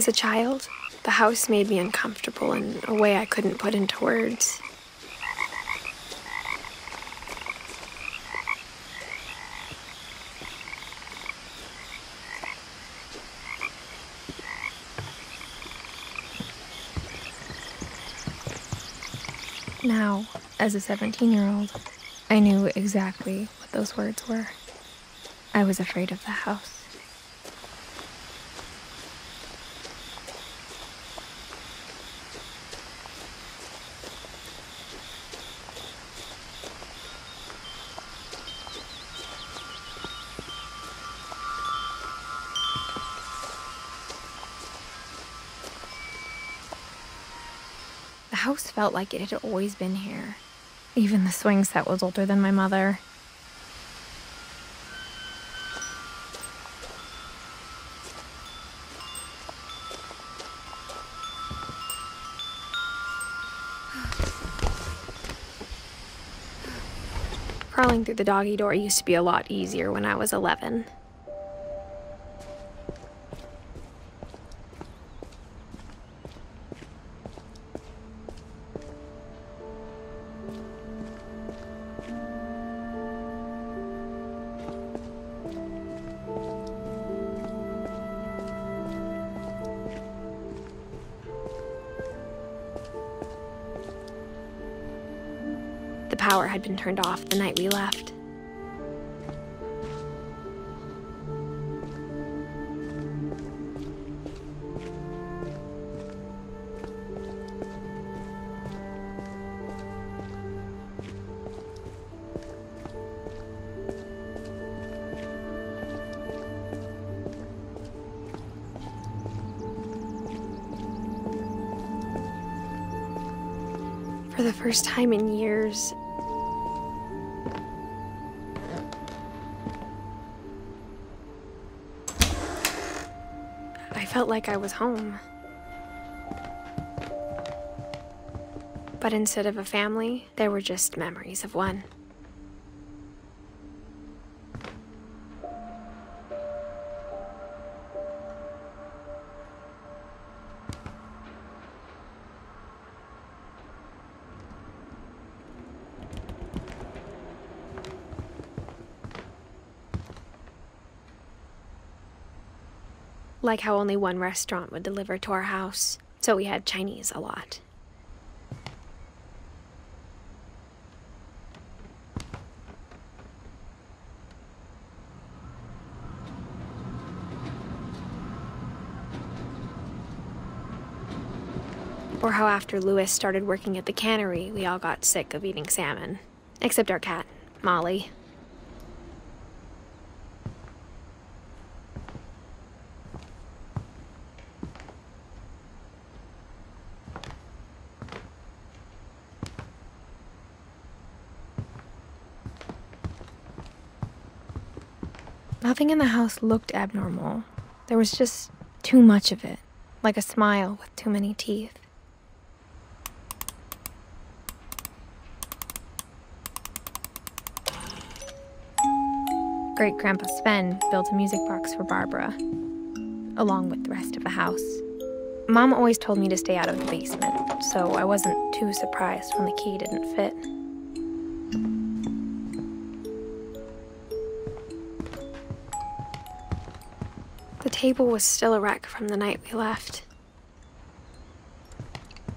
As a child, the house made me uncomfortable in a way I couldn't put into words. Now, as a 17-year-old, I knew exactly what those words were. I was afraid of the house. The house felt like it had always been here. Even the swing set was older than my mother. Crawling through the doggy door used to be a lot easier when I was 11. The power had been turned off the night we left. For the first time in years, I felt like I was home. But instead of a family, there were just memories of one. Like how only one restaurant would deliver to our house, so we had Chinese a lot. Or how after Louis started working at the cannery, we all got sick of eating salmon. Except our cat, Molly. Nothing in the house looked abnormal. There was just too much of it, like a smile with too many teeth. Great-Grandpa Sven built a music box for Barbara, along with the rest of the house. Mom always told me to stay out of the basement, so I wasn't too surprised when the key didn't fit. The table was still a wreck from the night we left.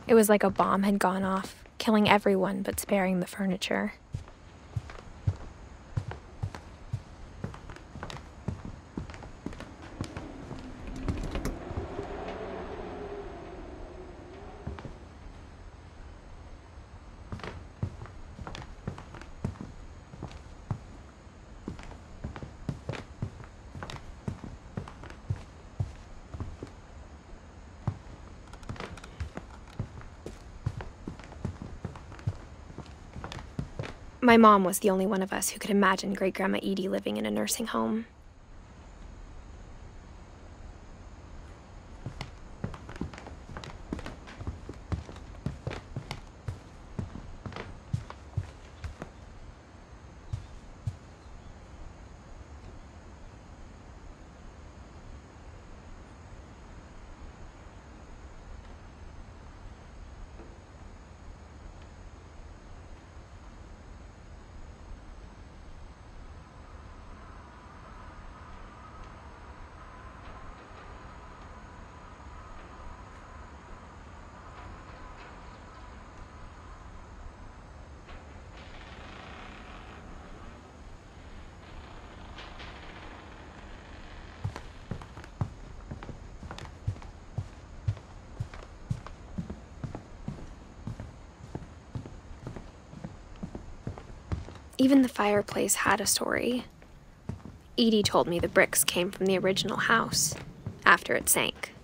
It was like a bomb had gone off, killing everyone but sparing the furniture. My mom was the only one of us who could imagine Great-Grandma Edie living in a nursing home. Even the fireplace had a story. Edie told me the bricks came from the original house, after it sank.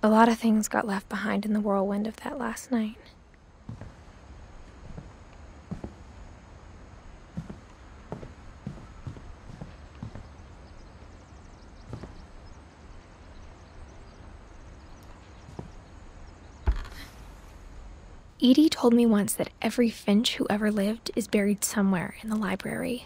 A lot of things got left behind in the whirlwind of that last night. Edie told me once that every Finch who ever lived is buried somewhere in the library.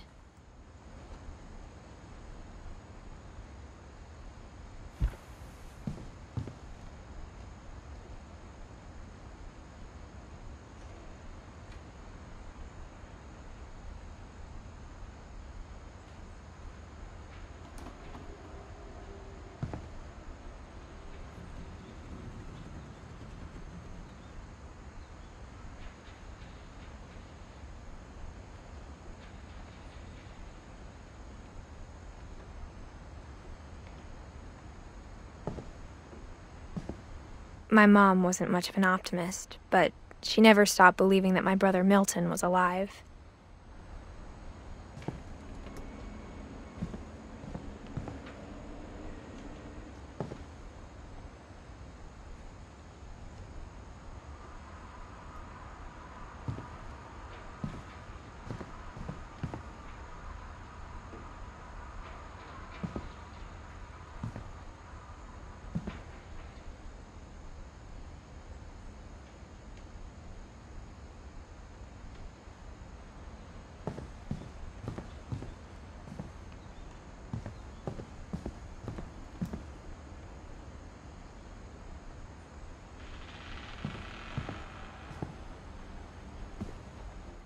My mom wasn't much of an optimist, but she never stopped believing that my brother Milton was alive.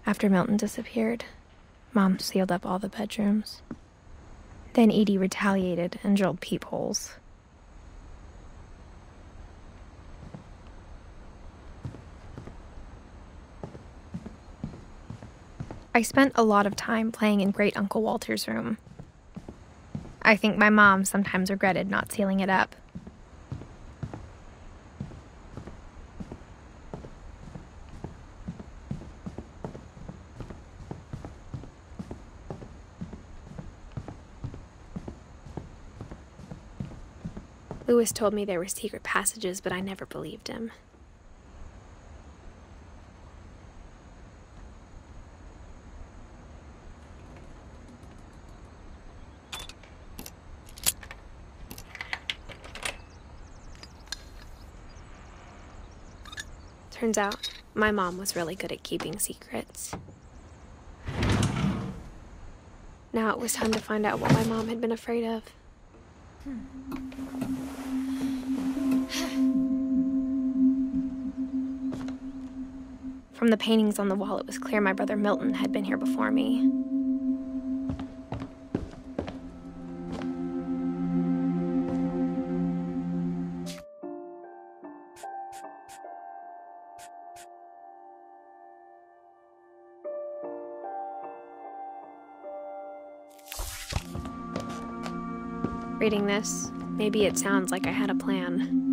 After Milton disappeared, Mom sealed up all the bedrooms. Then Edie retaliated and drilled peepholes. I spent a lot of time playing in Great Uncle Walter's room. I think my mom sometimes regretted not sealing it up. Lewis told me there were secret passages, but I never believed him. Turns out, my mom was really good at keeping secrets. Now it was time to find out what my mom had been afraid of. From the paintings on the wall, it was clear my brother Milton had been here before me. Reading this, maybe it sounds like I had a plan.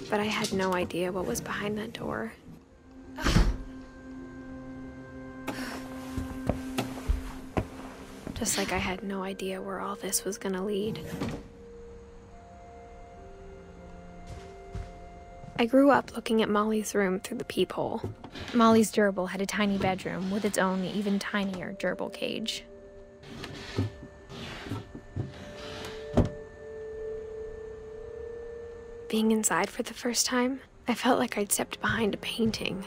But I had no idea what was behind that door. just like I had no idea where all this was gonna lead. I grew up looking at Molly's room through the peephole. Molly's gerbil had a tiny bedroom with its own even tinier gerbil cage. Being inside for the first time, I felt like I'd stepped behind a painting.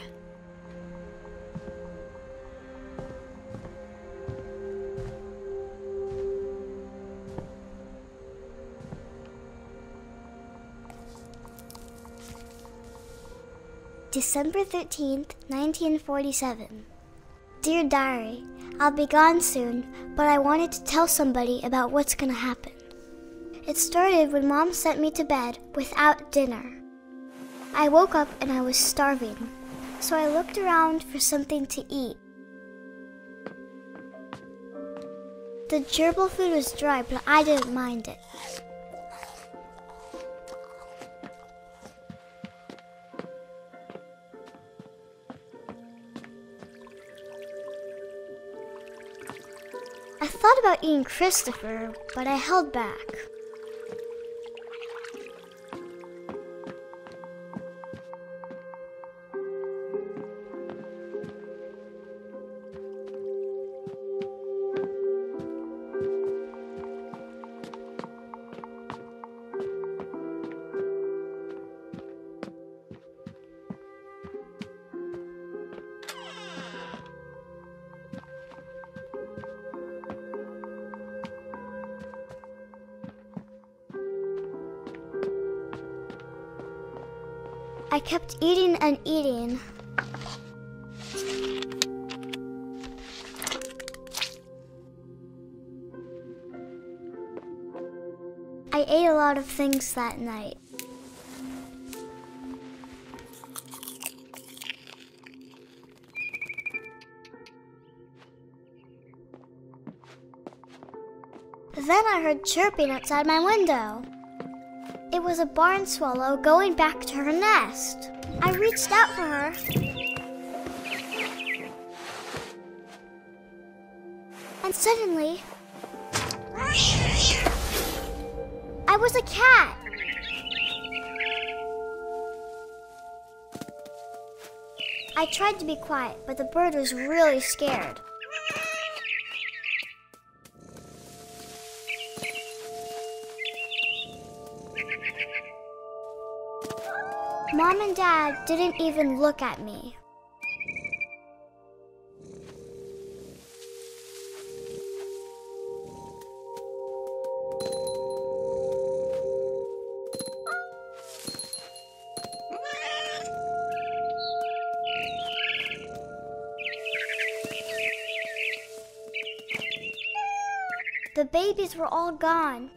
December 13th, 1947. Dear Diary, I'll be gone soon, but I wanted to tell somebody about what's gonna happen. It started when Mom sent me to bed without dinner. I woke up and I was starving, so I looked around for something to eat. The gerbil food was dry, but I didn't mind it. I thought about eating Christopher, but I held back. I kept eating and eating. I ate a lot of things that night. Then I heard chirping outside my window. It was a barn swallow going back to her nest. I reached out for her. And suddenly, I was a cat. I tried to be quiet, but the bird was really scared. Mom and Dad didn't even look at me. The babies were all gone.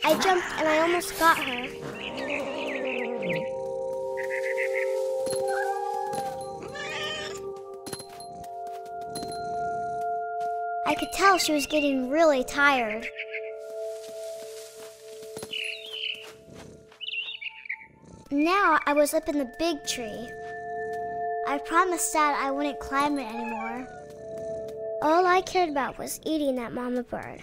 I jumped and I almost got her. I could tell she was getting really tired. Now I was up in the big tree. I promised Dad I wouldn't climb it anymore. All I cared about was eating that mama bird.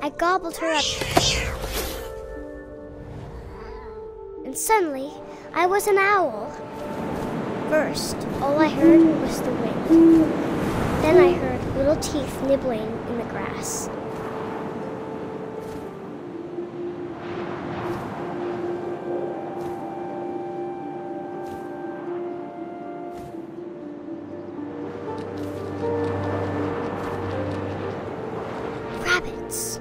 I gobbled her up and suddenly I was an owl. First, all I heard was the wind. Then I heard little teeth nibbling in the grass. Rabbits.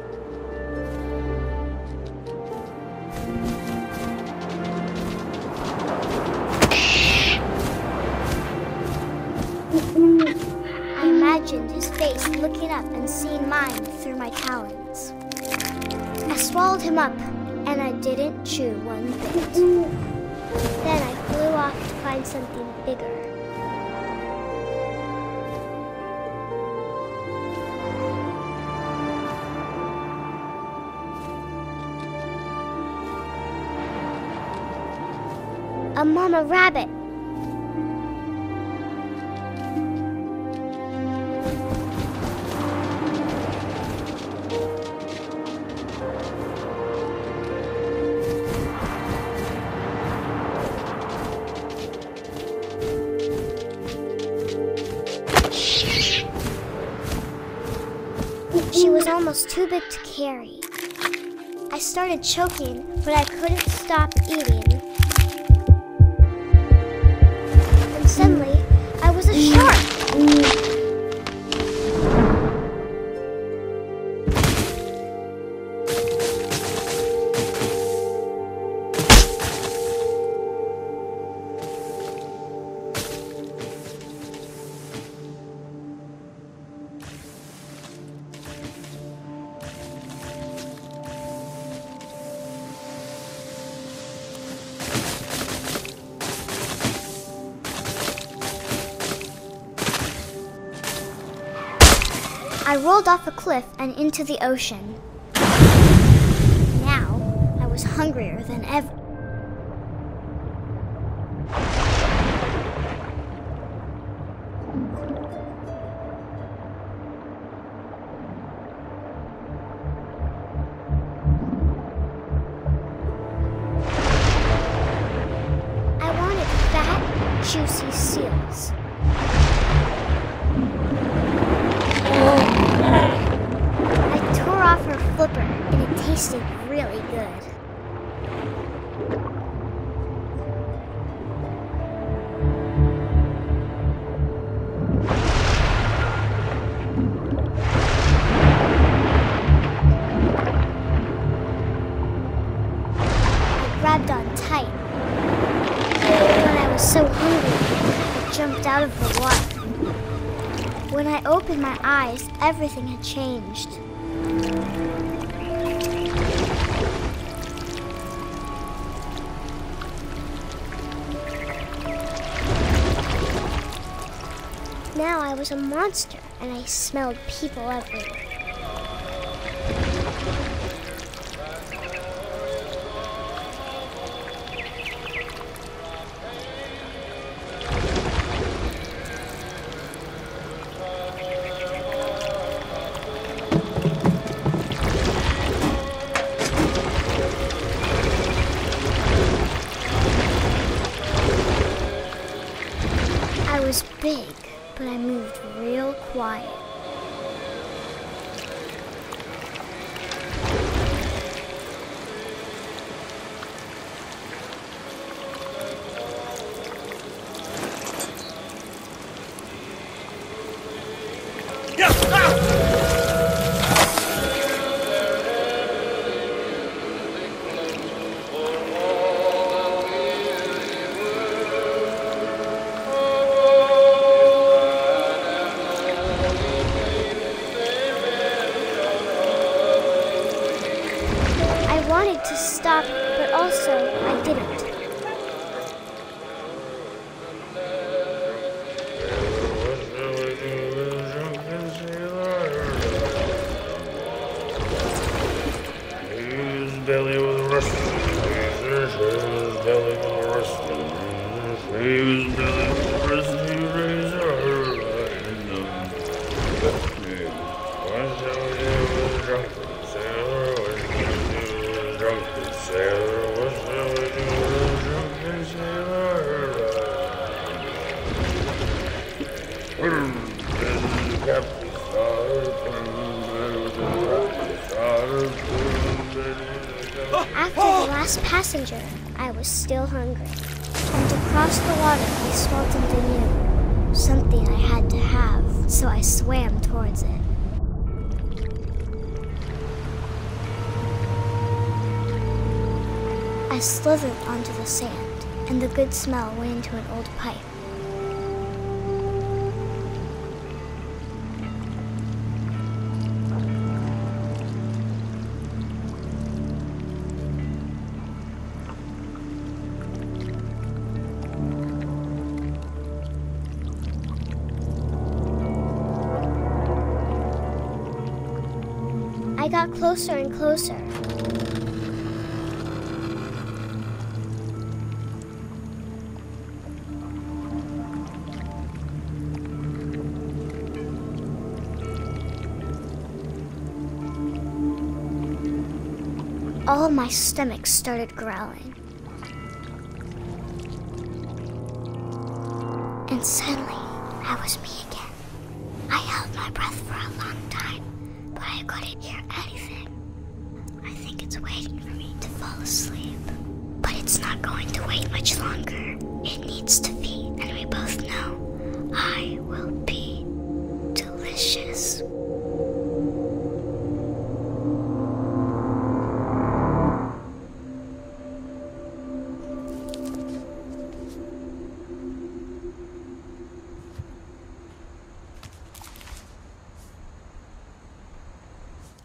I imagined his face looking up and seeing mine through my talons. I swallowed him up, and I didn't chew one bit. Then I flew off to find something bigger. A mama rabbit. She was almost too big to carry. I started choking, but I couldn't stop eating. And suddenly, I was a shark. I rolled off a cliff and into the ocean. Now, I was hungrier than ever. I wanted fat, juicy seals. Her flipper, and it tasted really good. I grabbed on tight. When I was so hungry, I jumped out of the water. When I opened my eyes, everything had changed. Now I was a monster, and I smelled people everywhere. I was big, but I moved real quiet. I wanted to stop, but also I didn't. Belly with a rust. His belly with a rust. His belly with a rusty razor. What shall we do with a drunken sailor? What shall we do with a drunken sailor? What shall we do with a After the last passenger, I was still hungry. And to cross the water, I swam something new. Something I had to have, so I swam towards it. I slithered onto the sand, and the good smell went into an old pipe. I got closer and closer. All my stomach started growling. And suddenly, I was me again. I held my breath for a long time, but I couldn't hear anything. I think it's waiting for me to fall asleep. But it's not going to wait much longer. It needs to feed, and we both know I will be delicious.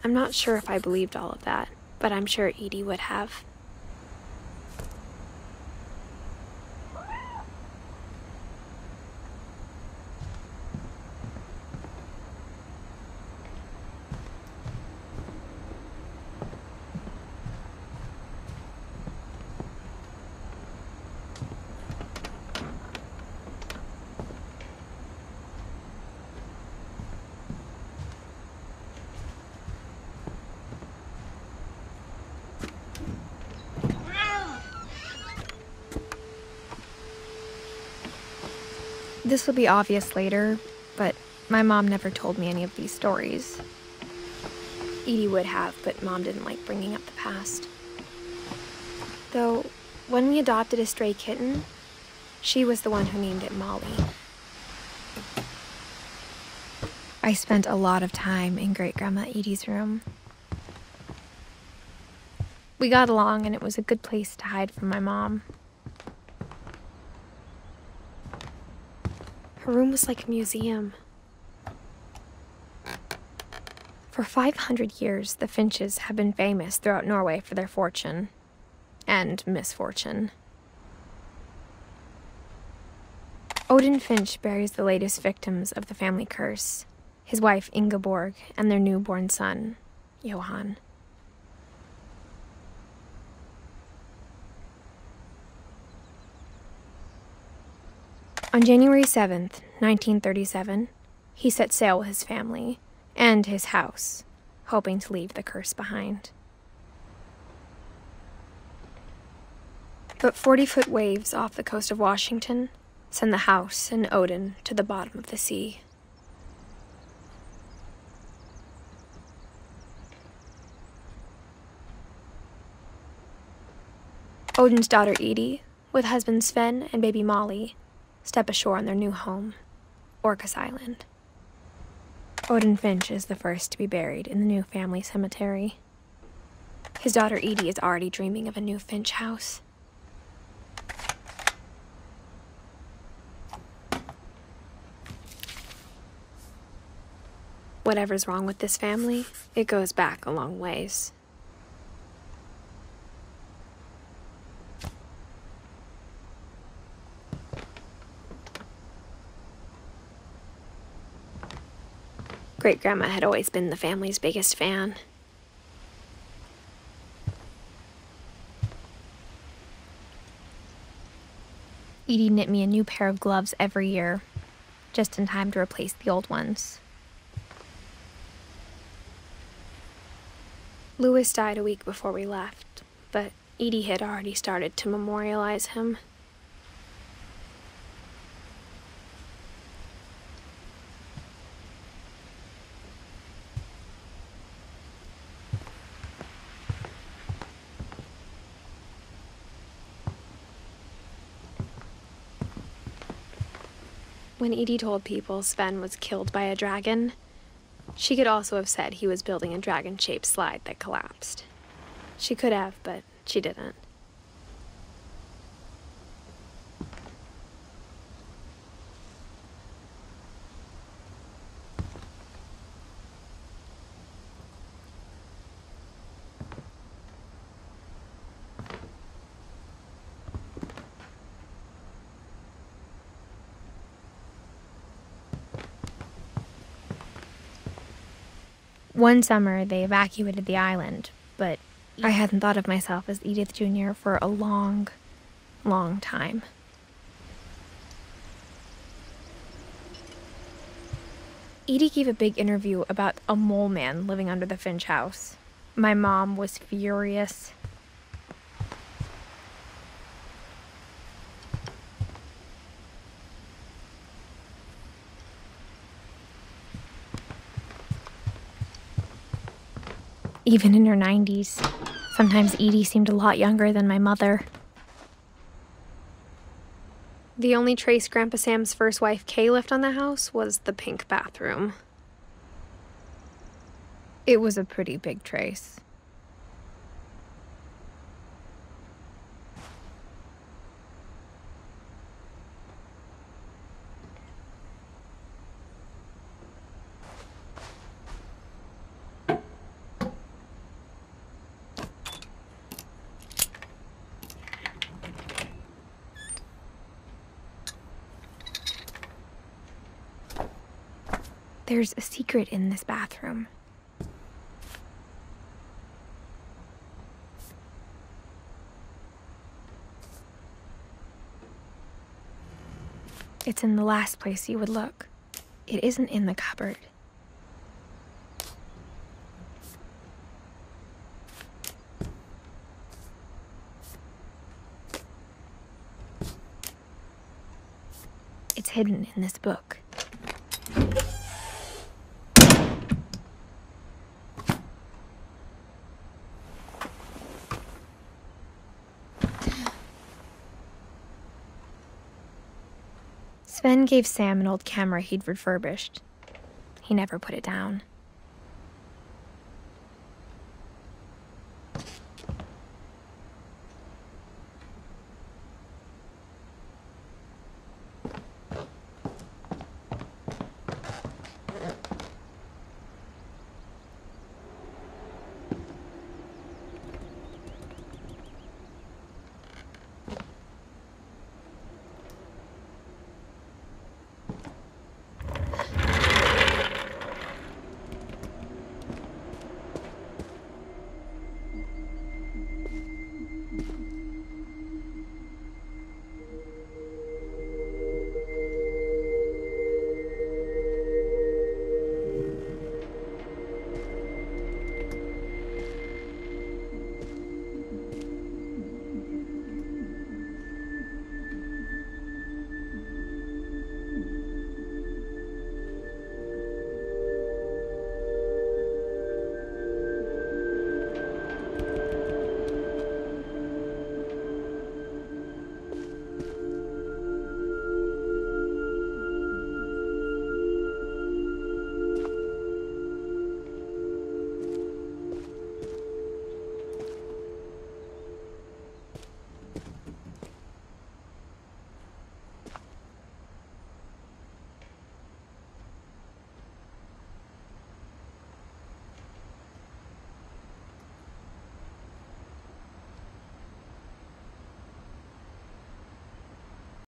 I'm not sure if I believed all of that, but I'm sure Edie would have. This will be obvious later, but my mom never told me any of these stories. Edie would have, but Mom didn't like bringing up the past. Though, when we adopted a stray kitten, she was the one who named it Molly. I spent a lot of time in Great-Grandma Edie's room. We got along, and it was a good place to hide from my mom. Her room was like a museum. For 500 years, the Finches have been famous throughout Norway for their fortune and misfortune. Odin Finch buries the latest victims of the family curse, his wife Ingeborg and their newborn son, Johan. On January 7th, 1937, he set sail with his family and his house, hoping to leave the curse behind. But 40-foot waves off the coast of Washington send the house and Odin to the bottom of the sea. Odin's daughter Edie, with husband Sven and baby Molly, step ashore on their new home, Orcas Island. Odin Finch is the first to be buried in the new family cemetery. His daughter Edie is already dreaming of a new Finch house. Whatever's wrong with this family, it goes back a long ways. Great-Grandma had always been the family's biggest fan. Edie knit me a new pair of gloves every year, just in time to replace the old ones. Louis died a week before we left, but Edie had already started to memorialize him. When Edie told people Sven was killed by a dragon, she could also have said he was building a dragon-shaped slide that collapsed. She could have, but she didn't. One summer, they evacuated the island, but I hadn't thought of myself as Edith Jr. for a long, long time. Edie gave a big interview about a mole man living under the Finch house. My mom was furious. Even in her 90s, sometimes Edie seemed a lot younger than my mother. The only trace Grandpa Sam's first wife, Kay, left on the house was the pink bathroom. It was a pretty big trace. There's a secret in this bathroom. It's in the last place you would look. It isn't in the cupboard. It's hidden in this book. Sven gave Sam an old camera he'd refurbished. He never put it down.